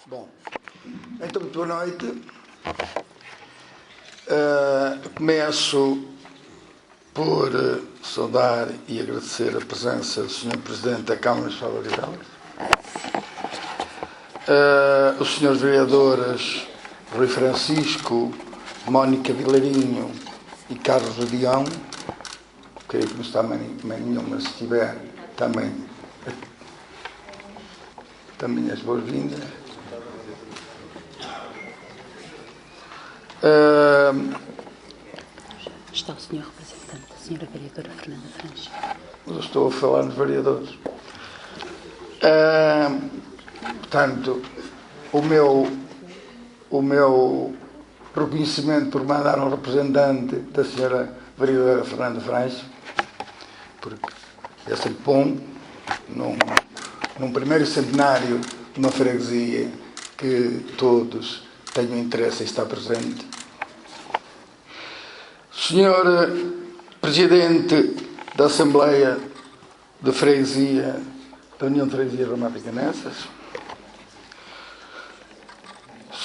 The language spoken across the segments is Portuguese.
Bom, então muito boa noite. Começo por saudar e agradecer a presença do Sr. Presidente da Câmara de Odivelas, os Srs. Vereadores Rui Francisco, Mónica Vilarinho e Carlos Radião. Creio que não está mãe nenhuma, se estiver também as boas-vindas. Está o Sr. Representante, a Sra. Vereadora Fernanda Franja. Eu estou a falar nos vereadores. Portanto, o meu reconhecimento por mandar um representante da Sra. Vereadora Fernanda Franja, porque é sempre bom, num primeiro centenário de uma freguesia, que todos tenham interesse em estar presente. Senhor Presidente da Assembleia de Freguesia, da União de Freguesia Ramada e Canessas,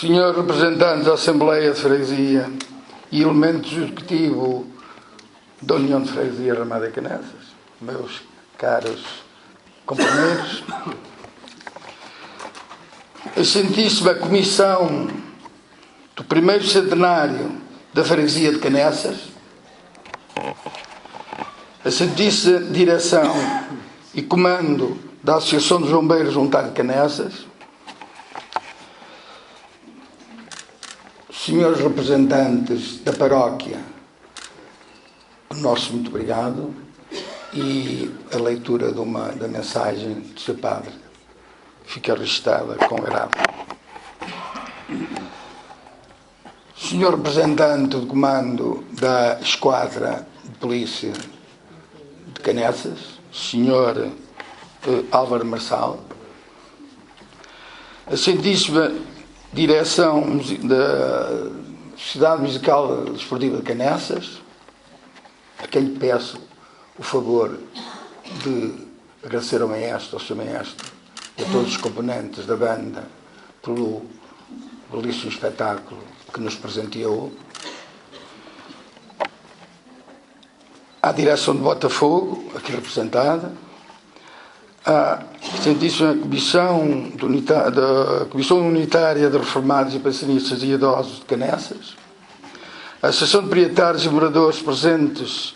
Senhor Representante da Assembleia de Freguesia e elemento executivo da União de Freguesia Ramada e Canessas, meus caros companheiros, a Santíssima Comissão do primeiro centenário da Freguesia de Canessas, a Santíssima Direção e Comando da Associação dos Bombeiros Voluntários de Canessas, senhores representantes da paróquia, o nosso muito obrigado, e a leitura da mensagem do Sr. Padre fica registada com agrado. Senhor representante do comando da Esquadra de Polícia de Canessas, Senhor Álvaro Marçal, a Santíssima Direção da Sociedade Musical Desportiva de Canessas, a quem lhe peço o favor de agradecer ao Sr. Maestro e a todos os componentes da banda pelo belíssimo espetáculo que nos presenteou, à direção de Botafogo, aqui representada, à Santíssima Comissão da Comissão Unitária de Reformados e Pensionistas e Idosos de Canessas, à Associação de Proprietários e Moradores presentes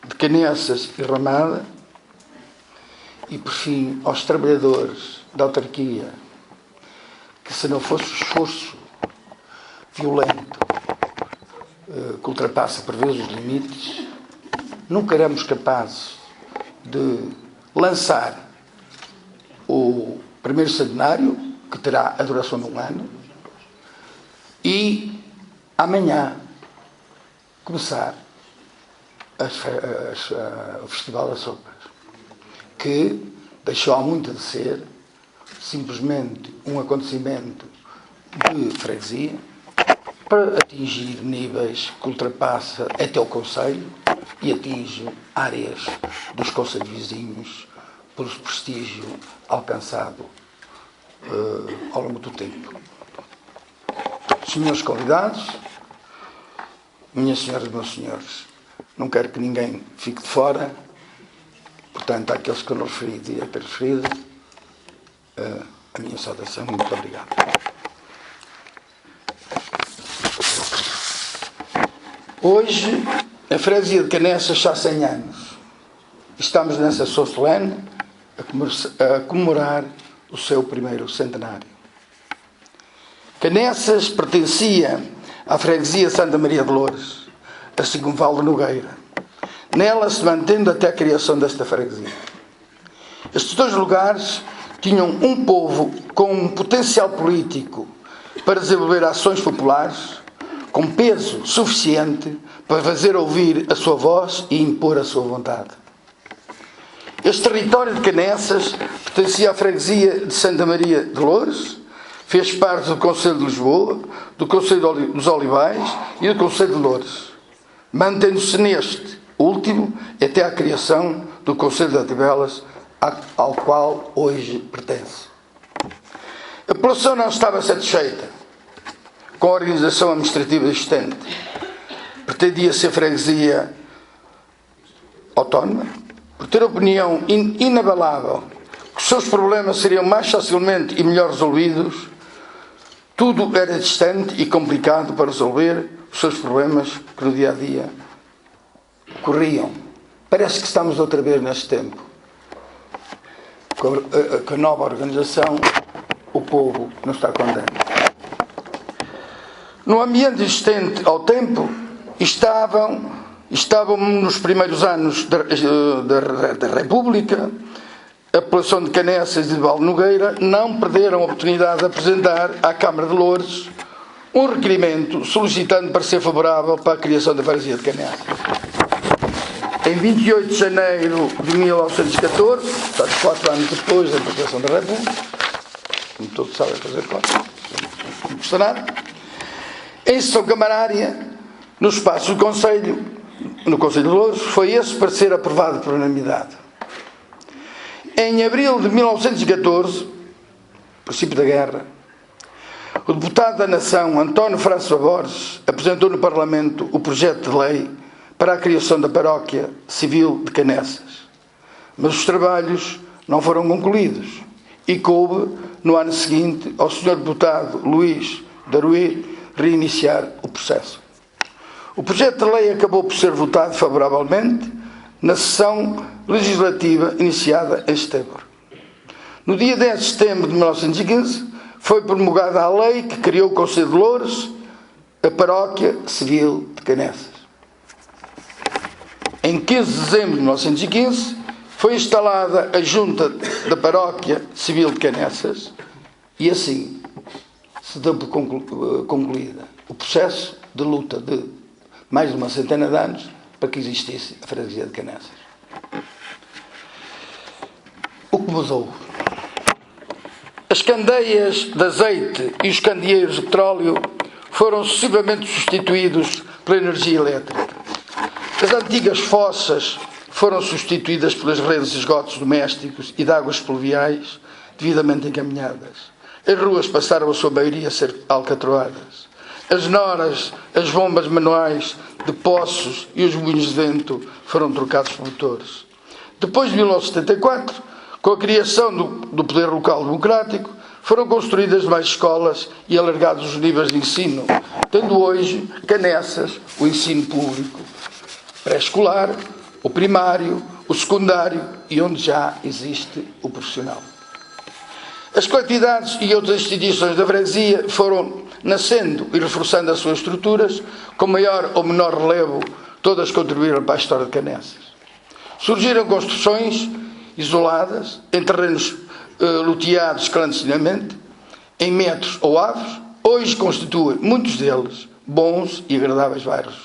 de Canessas e Ramada, e por fim aos trabalhadores da autarquia, que se não fosse o esforço violento que ultrapassa por vezes os limites, nunca éramos capazes de lançar o primeiro centenário, que terá a duração de um ano, e amanhã começar o Festival das Sopas, que deixou há muito de ser simplesmente um acontecimento de freguesia para atingir níveis que ultrapassa até o Conselho e atinge áreas dos concelhos vizinhos pelo prestígio alcançado ao longo do tempo. Senhores convidados, minhas senhoras e meus senhores, não quero que ninguém fique de fora, portanto, àqueles que eu não referi devia ter referido, a minha saudação. Muito obrigado. Hoje, a freguesia de Canessas está há 100 anos. Estamos nessa sessão solene a comemorar o seu primeiro centenário. Canessas pertencia à freguesia Santa Maria de Loures, assim como Val de Nogueira, nela se mantendo até a criação desta freguesia. Estes dois lugares tinham um povo com um potencial político para desenvolver ações populares, com peso suficiente para fazer ouvir a sua voz e impor a sua vontade. Este território de Canessas pertencia à freguesia de Santa Maria de Loures, fez parte do Concelho de Lisboa, do Concelho dos Olivais e do Concelho de Loures, mantendo-se neste último até à criação do Concelho de Odivelas, ao qual hoje pertence. A população não estava satisfeita com a organização administrativa existente. Pretendia ser freguesia autónoma, por ter opinião inabalável que os seus problemas seriam mais facilmente e melhor resolvidos. Tudo era distante e complicado para resolver os seus problemas que no dia a dia corriam. Parece que estamos outra vez neste tempo. Com a nova organização, o povo não está contente. No ambiente existente ao tempo, estavam nos primeiros anos da República, a população de Canessas e de Valnogueira não perderam a oportunidade de apresentar à Câmara de Loures um requerimento solicitando parecer favorável para a criação da freguesia de Canessas. Em 28 de janeiro de 1914, portanto 4 anos depois da proclamação da República, como todos sabem fazer contas, não custa nada, em sessão camarária, no espaço do Conselho, no Conselho de Loures, foi esse parecer aprovado por unanimidade. Em abril de 1914, princípio da guerra, o deputado da Nação, António François Borges, apresentou no Parlamento o projeto de lei para a criação da paróquia civil de Canessas. Mas os trabalhos não foram concluídos e coube, no ano seguinte, ao Sr. Deputado Luís Darouet reiniciar o processo. O projeto de lei acabou por ser votado favoravelmente na sessão legislativa iniciada em setembro. No dia 10 de setembro de 1915, foi promulgada a lei que criou o Conselho de Loures, a paróquia civil de Canessas. Em 15 de dezembro de 1915, foi instalada a Junta da Paróquia Civil de Canessas e assim se deu por concluída o processo de luta de mais de uma centena de anos para que existisse a freguesia de Canessas. O que mudou? As candeias de azeite e os candeeiros de petróleo foram sucessivamente substituídos pela energia elétrica. As antigas fossas foram substituídas pelas redes de esgotos domésticos e de águas pluviais devidamente encaminhadas. As ruas passaram a sua maioria a ser alcatroadas. As noras, as bombas manuais de poços e os moinhos de vento foram trocados por motores. Depois de 1974, com a criação do poder local democrático, foram construídas mais escolas e alargados os níveis de ensino, tendo hoje Canessas o ensino público pré-escolar, o primário, o secundário e onde já existe o profissional. As coletividades e outras instituições da freguesia foram nascendo e reforçando as suas estruturas, com maior ou menor relevo, todas contribuíram para a história de Canessas. Surgiram construções isoladas, em terrenos loteados clandestinamente, em metros ou avos, hoje constituem, muitos deles, bons e agradáveis bairros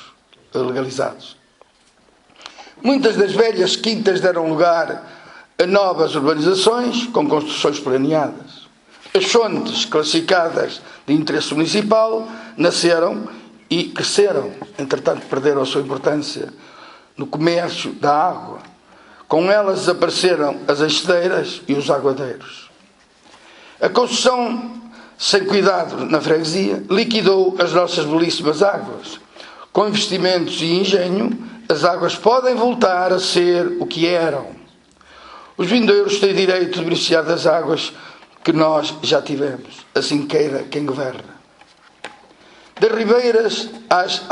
legalizados. Muitas das velhas quintas deram lugar a novas urbanizações com construções planeadas. As fontes classificadas de interesse municipal nasceram e cresceram, entretanto perderam a sua importância no comércio da água. Com elas desapareceram as enxadeiras e os aguadeiros. A construção sem cuidado na freguesia liquidou as nossas belíssimas águas. Com investimentos e engenho, as águas podem voltar a ser o que eram. Os vindouros têm direito de beneficiar das águas que nós já tivemos, assim queira quem governa. Das ribeiras às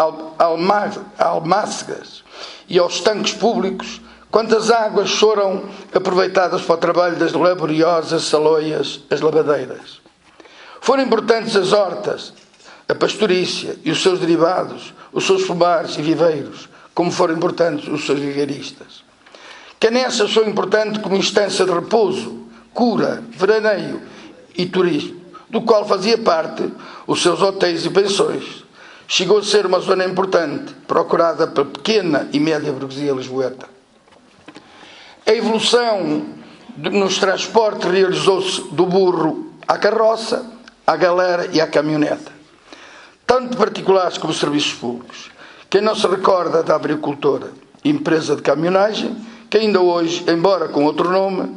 almácegas e aos tanques públicos, quantas águas foram aproveitadas para o trabalho das laboriosas saloias, as lavadeiras. Foram importantes as hortas, a pastorícia e os seus derivados, os seus pomares e viveiros, como foram importantes os seus vigaristas. Canessas foi importante como instância de repouso, cura, veraneio e turismo, do qual fazia parte os seus hotéis e pensões. Chegou a ser uma zona importante, procurada pela pequena e média burguesia lisboeta. A evolução nos transportes realizou-se do burro à carroça, à galera e à caminhoneta, tanto particulares como serviços públicos. Quem não se recorda da Agricultora, empresa de caminhonagem, que ainda hoje, embora com outro nome,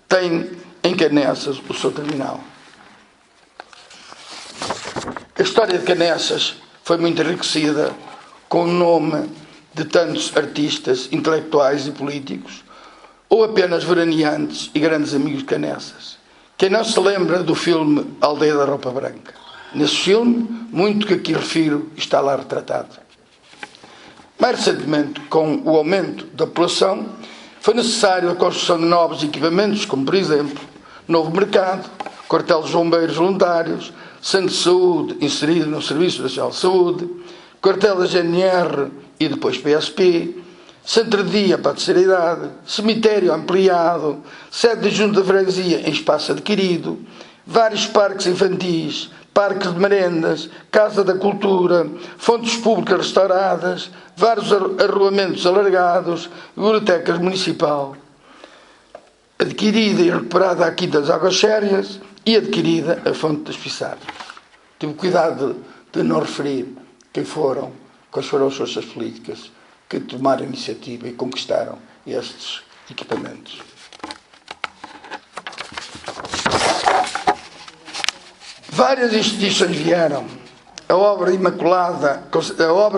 tem em Canessas o seu terminal. A história de Canessas foi muito enriquecida com o nome de tantos artistas, intelectuais e políticos, ou apenas veraneantes e grandes amigos de Canessas. Quem não se lembra do filme Aldeia da Roupa Branca? Nesse filme, muito que aqui refiro está lá retratado. Mais recentemente, com o aumento da população, foi necessário a construção de novos equipamentos, como, por exemplo, novo mercado, quartel de bombeiros voluntários, centro de saúde inserido no Serviço Nacional de Saúde, quartel da GNR e depois PSP, centro de dia para a terceira idade, cemitério ampliado, sede de junta de freguesia em espaço adquirido, vários parques infantis, parques de merendas, Casa da Cultura, fontes públicas restauradas, vários arruamentos alargados, bibliotecas municipal, adquirida e recuperada a Quinta das Águas Sérias e adquirida a Fonte das Pissadas. Tive cuidado de não referir quais foram as forças políticas que tomaram a iniciativa e conquistaram estes equipamentos. Várias instituições vieram. A obra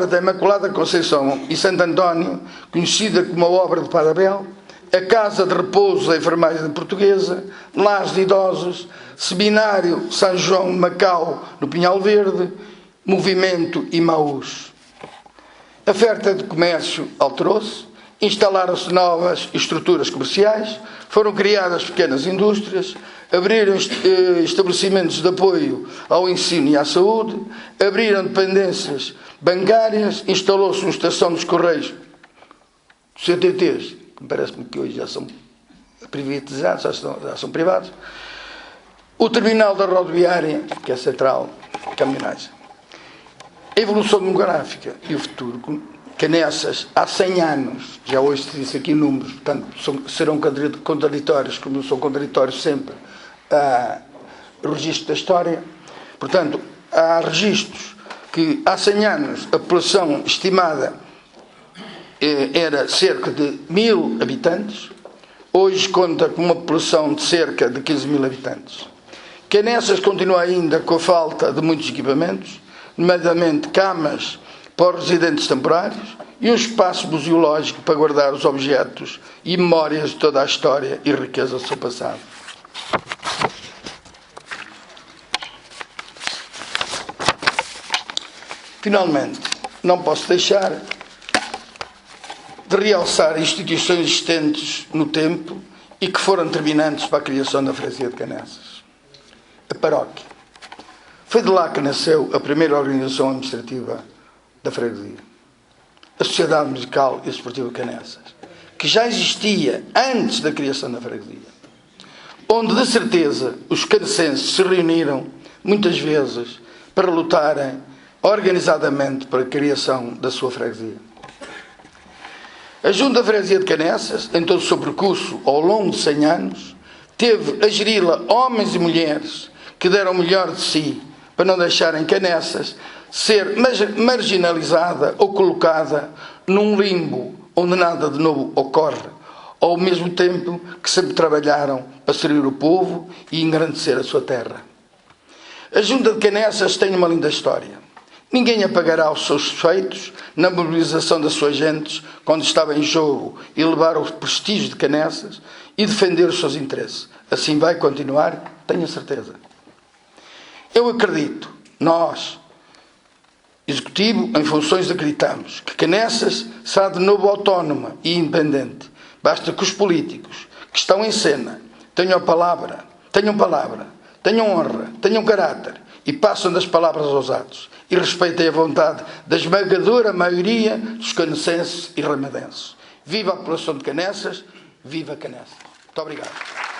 da Imaculada Conceição e Santo António, conhecida como a obra de Padre Abel, a Casa de Repouso da Enfermagem Portuguesa, Lares de Idosos, Seminário São João de Macau, no Pinhal Verde, Movimento Imaús. A oferta de comércio alterou-se, instalaram-se novas estruturas comerciais, foram criadas pequenas indústrias, abriram estabelecimentos de apoio ao ensino e à saúde, abriram dependências bancárias, instalou-se uma estação dos Correios, CTTs, que parece-me que hoje já são privatizados, já são privados, o terminal da rodoviária, que é central, caminhonagem. A evolução demográfica e o futuro. Canessas, há 100 anos, já hoje se disse aqui números, portanto serão contraditórios, como são contraditórios sempre o registro da história. Portanto, há registros que há 100 anos a população estimada era cerca de 1000 habitantes, hoje conta com uma população de cerca de 15.000 habitantes. Canessas continua ainda com a falta de muitos equipamentos, nomeadamente camas para os residentes temporários e um espaço museológico para guardar os objetos e memórias de toda a história e riqueza do seu passado. Finalmente, não posso deixar de realçar instituições existentes no tempo e que foram determinantes para a criação da freguesia de Canessas. A paróquia. Foi de lá que nasceu a primeira organização administrativa da freguesia, a Sociedade Musical e Desportiva de Canessas, que já existia antes da criação da freguesia, onde de certeza os canessenses se reuniram muitas vezes para lutarem organizadamente para a criação da sua freguesia. A Junta da Freguesia de Canessas, em todo o seu percurso ao longo de 100 anos, teve a geri-la homens e mulheres que deram o melhor de si para não deixarem Canessas ser marginalizada ou colocada num limbo onde nada de novo ocorre, ao mesmo tempo que sempre trabalharam para servir o povo e engrandecer a sua terra. A Junta de Canessas tem uma linda história. Ninguém apagará os seus feitos na mobilização das suas gentes quando estava em jogo elevar o prestígio de Canessas e defender os seus interesses. Assim vai continuar, tenho a certeza. Eu acredito, nós, Executivo, em funções, acreditamos que Canessas será de novo autónoma e independente. Basta que os políticos que estão em cena tenham palavra, tenham honra, tenham caráter e passam das palavras aos atos e respeitem a vontade da esmagadora maioria dos canessenses e ramadenses. Viva a população de Canessas, viva Canessas. Muito obrigado.